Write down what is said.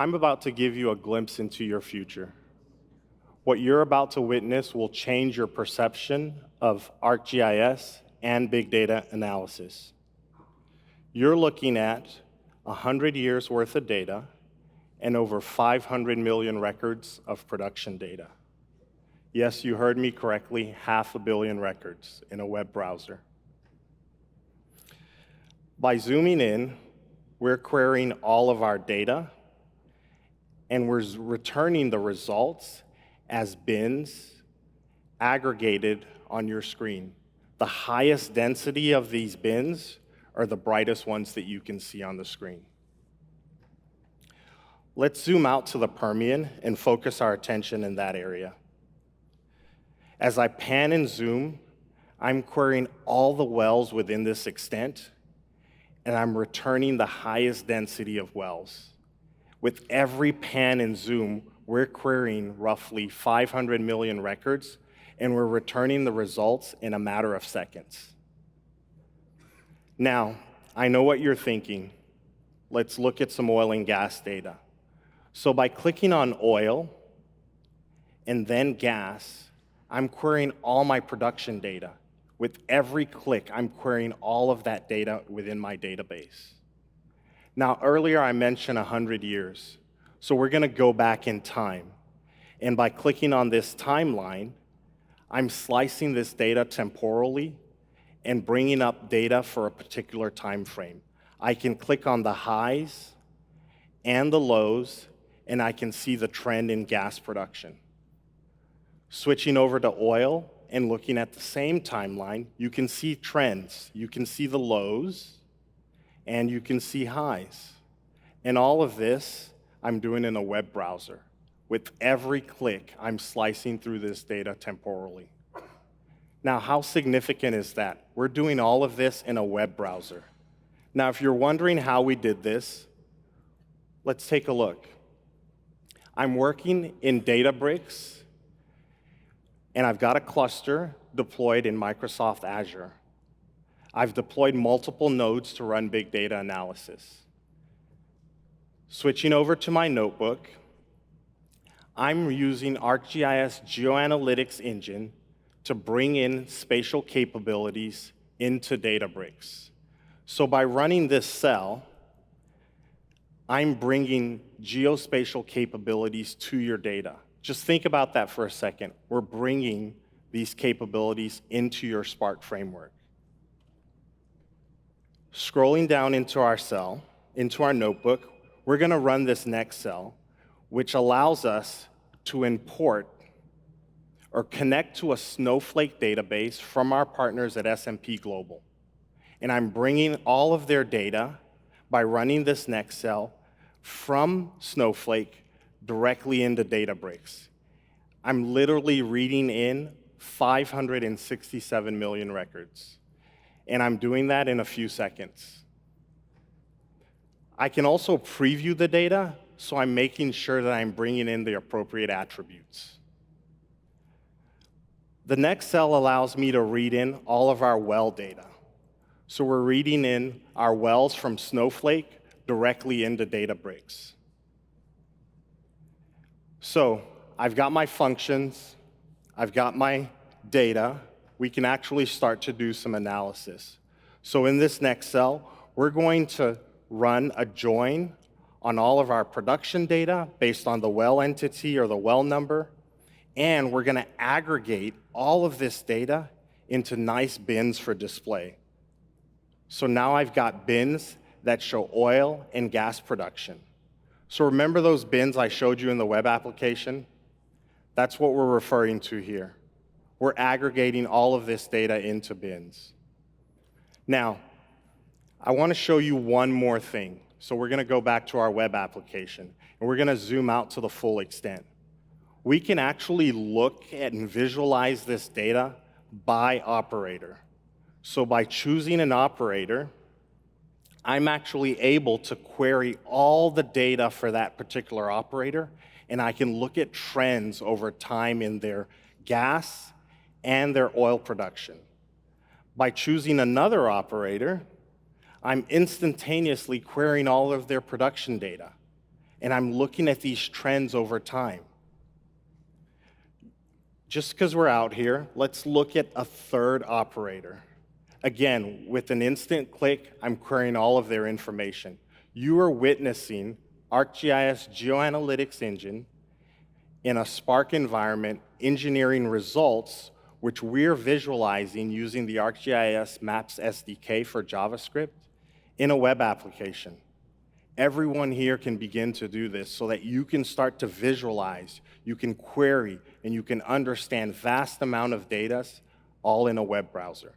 I'm about to give you a glimpse into your future. What you're about to witness will change your perception of ArcGIS and big data analysis. You're looking at 100 years worth of data and over 500 million records of production data. Yes, you heard me correctly, 500 million records in a web browser. By zooming in, we're querying all of our data, and we're returning the results as bins aggregated on your screen. The highest density of these bins are the brightest ones that you can see on the screen. Let's zoom out to the Permian and focus our attention in that area. As I pan and zoom, I'm querying all the wells within this extent, and I'm returning the highest density of wells. With every pan and zoom, we're querying roughly 500 million records, and we're returning the results in a matter of seconds. Now, I know what you're thinking. Let's look at some oil and gas data. So by clicking on oil and then gas, I'm querying all my production data. With every click, I'm querying all of that data within my database. Now, earlier I mentioned 100 years. So we're going to go back in time. And by clicking on this timeline, I'm slicing this data temporally and bringing up data for a particular time frame. I can click on the highs and the lows, and I can see the trend in gas production. Switching over to oil and looking at the same timeline, you can see trends. You can see the lows, and you can see highs. And all of this, I'm doing in a web browser. With every click, I'm slicing through this data temporally. Now, how significant is that? We're doing all of this in a web browser. Now, if you're wondering how we did this, let's take a look. I'm working in Databricks, and I've got a cluster deployed in Microsoft Azure. I've deployed multiple nodes to run big data analysis. Switching over to my notebook, I'm using ArcGIS GeoAnalytics engine to bring in spatial capabilities into Databricks. So by running this cell, I'm bringing geospatial capabilities to your data. Just think about that for a second. We're bringing these capabilities into your Spark framework. Scrolling down into our cell, into our notebook, we're going to run this next cell, which allows us to import or connect to a Snowflake database from our partners at S&P Global. And I'm bringing all of their data by running this next cell from Snowflake directly into Databricks. I'm literally reading in 567 million records, and I'm doing that in a few seconds. I can also preview the data, so I'm making sure that I'm bringing in the appropriate attributes. The next cell allows me to read in all of our well data. So we're reading in our wells from Snowflake directly into Databricks. So I've got my functions, I've got my data. We can actually start to do some analysis. So in this next cell, we're going to run a join on all of our production data based on the well entity or the well number, and we're going to aggregate all of this data into nice bins for display. So now I've got bins that show oil and gas production. So remember those bins I showed you in the web application? That's what we're referring to here. We're aggregating all of this data into bins. Now, I want to show you one more thing. So we're going to go back to our web application, and we're going to zoom out to the full extent. We can actually look at and visualize this data by operator. So by choosing an operator, I'm actually able to query all the data for that particular operator, and I can look at trends over time in their gas and their oil production. By choosing another operator, I'm instantaneously querying all of their production data, and I'm looking at these trends over time. Just because we're out here, let's look at a third operator. Again, with an instant click, I'm querying all of their information. You are witnessing ArcGIS GeoAnalytics engine in a Spark environment engineering results, which we're visualizing using the ArcGIS Maps SDK for JavaScript in a web application. Everyone here can begin to do this so that you can start to visualize, you can query, and you can understand vast amount of data all in a web browser.